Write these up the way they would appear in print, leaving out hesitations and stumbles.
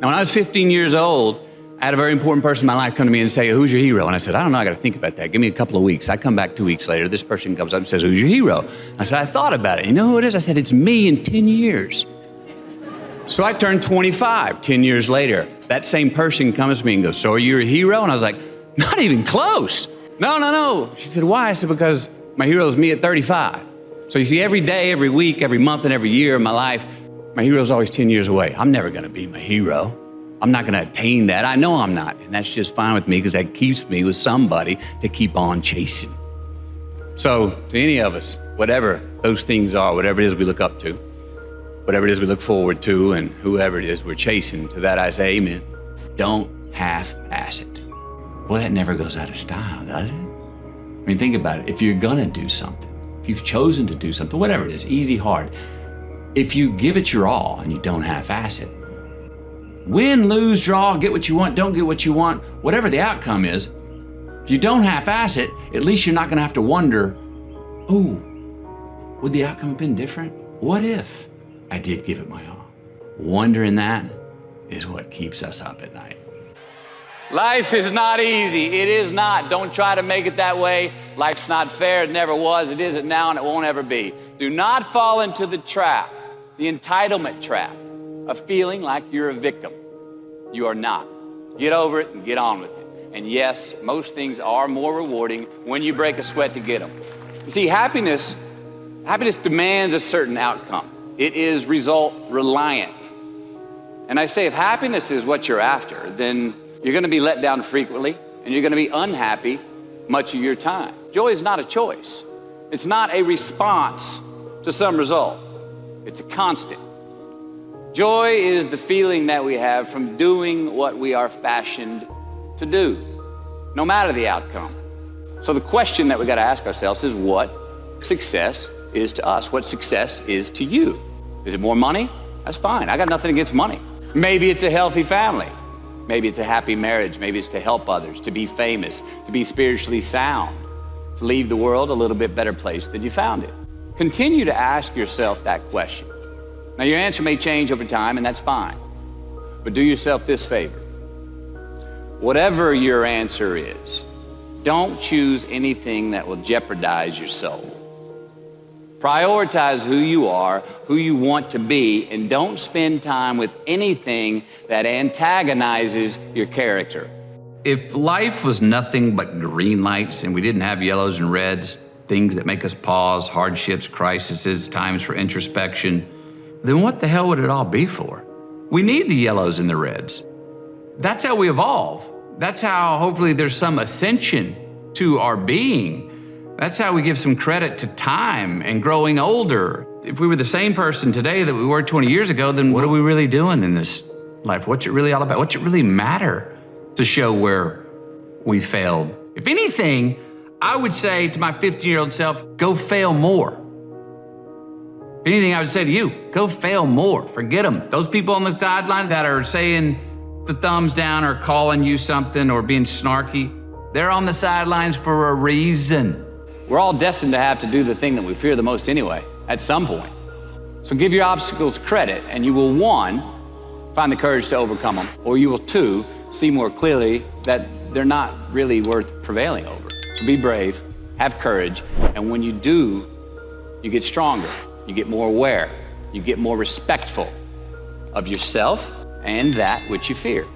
Now, when I was 15 years old, I had a very important person in my life come to me and say, who's your hero? And I said, I don't know, I got to think about that. Give me a couple of weeks. I come back 2 weeks later. This person comes up and says, who's your hero? I said, I thought about it. You know who it is? I said, it's me in 10 years. So I turned 25, 10 years later. That same person comes to me and goes, so are you a hero? And I was like, not even close. No. She said, why? I said, because my hero is me at 35. So you see, every day, every week, every month, and every year of my life, my hero is always 10 years away. I'm never going to be my hero. I'm not going to attain that. I know I'm not. And that's just fine with me because that keeps me with somebody to keep on chasing. So to any of us, whatever those things are, whatever it is we look up to, whatever it is we look forward to, and whoever it is we're chasing, to that I say amen. Don't half-ass it. Well, that never goes out of style, does it? I mean, think about it. If you're going to do something, if you've chosen to do something, whatever it is, easy, hard, if you give it your all and you don't half-ass it, win, lose, draw, get what you want, don't get what you want, whatever the outcome is, if you don't half-ass it, at least you're not going to have to wonder, oh, would the outcome have been different? What if I did give it my all? Wondering that is what keeps us up at night. Life is not easy. It is not. Don't try to make it that way. Life's not fair. It never was. It isn't now, and it won't ever be. Do not fall into the trap, the entitlement trap, of feeling like you're a victim. You are not. Get over it and get on with it. And yes, most things are more rewarding when you break a sweat to get them. You see, happiness demands a certain outcome. It is result reliant. And I say, if happiness is what you're after, then you're going to be let down frequently, and you're going to be unhappy much of your time. Joy is not a choice. It's not a response to some result. It's a constant. Joy is the feeling that we have from doing what we are fashioned to do, no matter the outcome. So the question that we got to ask ourselves is what success is to us, what success is to you. Is it more money? That's fine. I got nothing against money. Maybe it's a healthy family. Maybe it's a happy marriage. Maybe it's to help others, to be famous, to be spiritually sound, to leave the world a little bit better place than you found it. Continue to ask yourself that question. Now, your answer may change over time, and that's fine. But do yourself this favor. Whatever your answer is, don't choose anything that will jeopardize your soul. Prioritize who you are, who you want to be, and don't spend time with anything that antagonizes your character. If life was nothing but green lights and we didn't have yellows and reds, things that make us pause, hardships, crises, times for introspection, then what the hell would it all be for? We need the yellows and the reds. That's how we evolve. That's how hopefully there's some ascension to our being. That's how we give some credit to time and growing older. If we were the same person today that we were 20 years ago, then what are we really doing in this life? What's it really all about? What's it really matter to show where we failed? If anything, I would say to my 15-year-old self, go fail more. If anything, I would say to you, go fail more. Forget them. Those people on the sideline that are saying the thumbs down or calling you something or being snarky, they're on the sidelines for a reason. We're all destined to have to do the thing that we fear the most anyway, at some point. So give your obstacles credit, and you will, one, find the courage to overcome them, or you will, two, see more clearly that they're not really worth prevailing over. So be brave, have courage, and when you do, you get stronger, you get more aware, you get more respectful of yourself and that which you fear.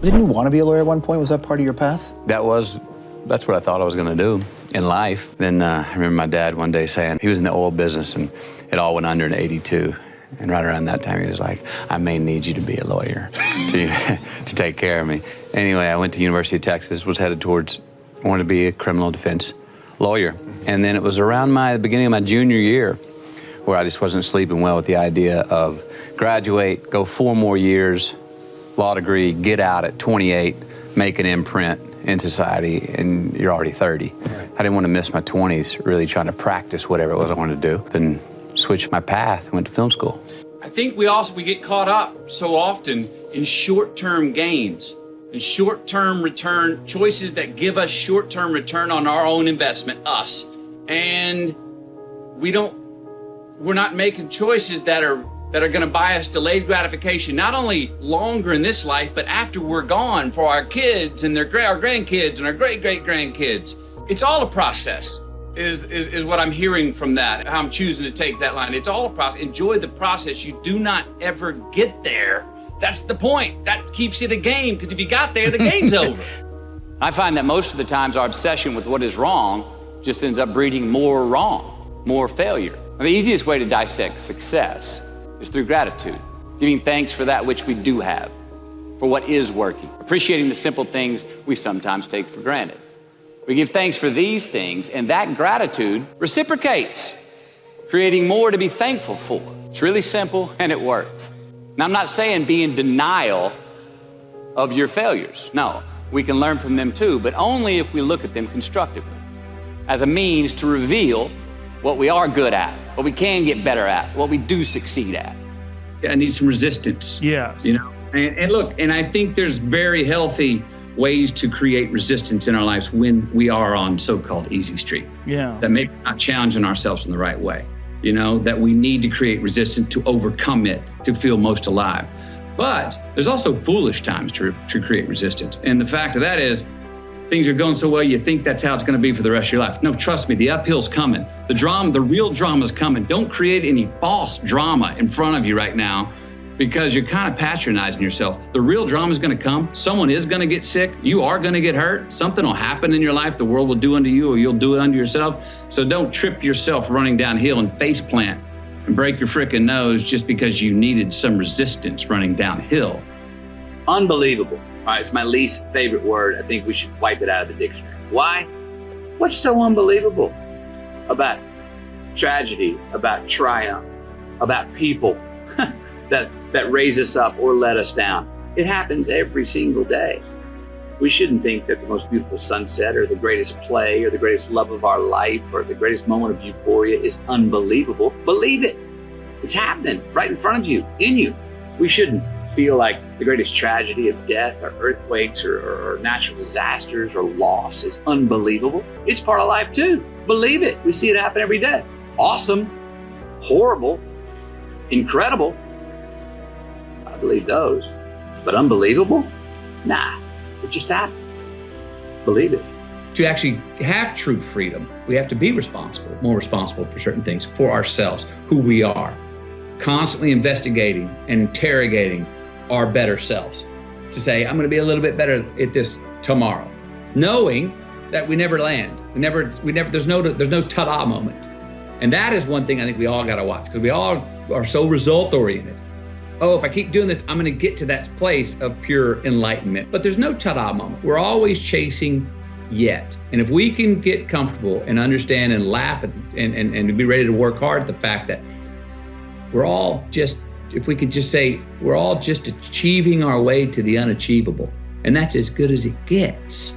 Didn't you want to be a lawyer at one point? Was that part of your path? That's what I thought I was gonna do in life. Then I remember my dad one day saying, he was in the oil business and it all went under in '82. And right around that time, he was like, I may need you to be a lawyer to take care of me. Anyway, I went to University of Texas, was headed towards, I wanted to be a criminal defense lawyer. And then it was around the beginning of my junior year where I just wasn't sleeping well with the idea of graduate, go 4 more years, law degree, get out at 28, make an imprint in society, and you're already 30. Right. I didn't want to miss my 20s really trying to practice whatever it was I wanted to do. And switched my path, went to film school. I think we get caught up so often in short-term gains and short-term return, choices that give us short-term return on our own investment, us. And we're not making choices that are that are going to buy us delayed gratification, not only longer in this life, but after we're gone for our kids and our grandkids and our great-great-grandkids. It's all a process, is what I'm hearing from that, how I'm choosing to take that line. It's all a process. Enjoy the process. You do not ever get there. That's the point. That keeps it a game, because if you got there, the game's over. I find that most of the times our obsession with what is wrong just ends up breeding more wrong, more failure. And the easiest way to dissect success is through gratitude, giving thanks for that which we do have, for what is working, appreciating the simple things we sometimes take for granted. We give thanks for these things, and that gratitude reciprocates, creating more to be thankful for. It's really simple, and it works. Now, I'm not saying be in denial of your failures. No, we can learn from them too, but only if we look at them constructively, as a means to reveal what we are good at, what we can get better at, what we do succeed at. I need some resistance. Yes. You know, and look, and I think there's very healthy ways to create resistance in our lives when we are on so-called easy street. Yeah. That maybe we're not challenging ourselves in the right way. You know, that we need to create resistance to overcome it, to feel most alive. But there's also foolish times to create resistance. And the fact of that is, things are going so well, you think that's how it's going to be for the rest of your life. No, trust me, the uphill's coming. The drama, the real drama's coming. Don't create any false drama in front of you right now, because you're kind of patronizing yourself. The real drama's going to come. Someone is going to get sick. You are going to get hurt. Something will happen in your life. The world will do unto you, or you'll do it unto yourself. So don't trip yourself running downhill and face plant and break your frickin' nose just because you needed some resistance running downhill. Unbelievable. All right, it's my least favorite word. I think we should wipe it out of the dictionary. Why? What's so unbelievable about tragedy, about triumph, about people that raise us up or let us down? It happens every single day. We shouldn't think that the most beautiful sunset or the greatest play or the greatest love of our life or the greatest moment of euphoria is unbelievable. Believe it. It's happening right in front of you, in you. We shouldn't feel like the greatest tragedy of death or earthquakes or natural disasters or loss is unbelievable. It's part of life too. Believe it. We see it happen every day. Awesome, horrible, incredible. I believe those. But unbelievable? Nah, it just happened. Believe it. To actually have true freedom, we have to be responsible, more responsible for certain things, for ourselves, who we are. Constantly investigating and interrogating our better selves to say, I'm going to be a little bit better at this tomorrow, knowing that we never land. There's no ta-da moment. And that is one thing I think we all got to watch, because we all are so result oriented. Oh, if I keep doing this, I'm going to get to that place of pure enlightenment. But there's no ta-da moment. We're always chasing yet. And if we can get comfortable and understand and laugh at and be ready to work hard at the fact that we're all just, if we could just say, we're all just achieving our way to the unachievable. And that's as good as it gets.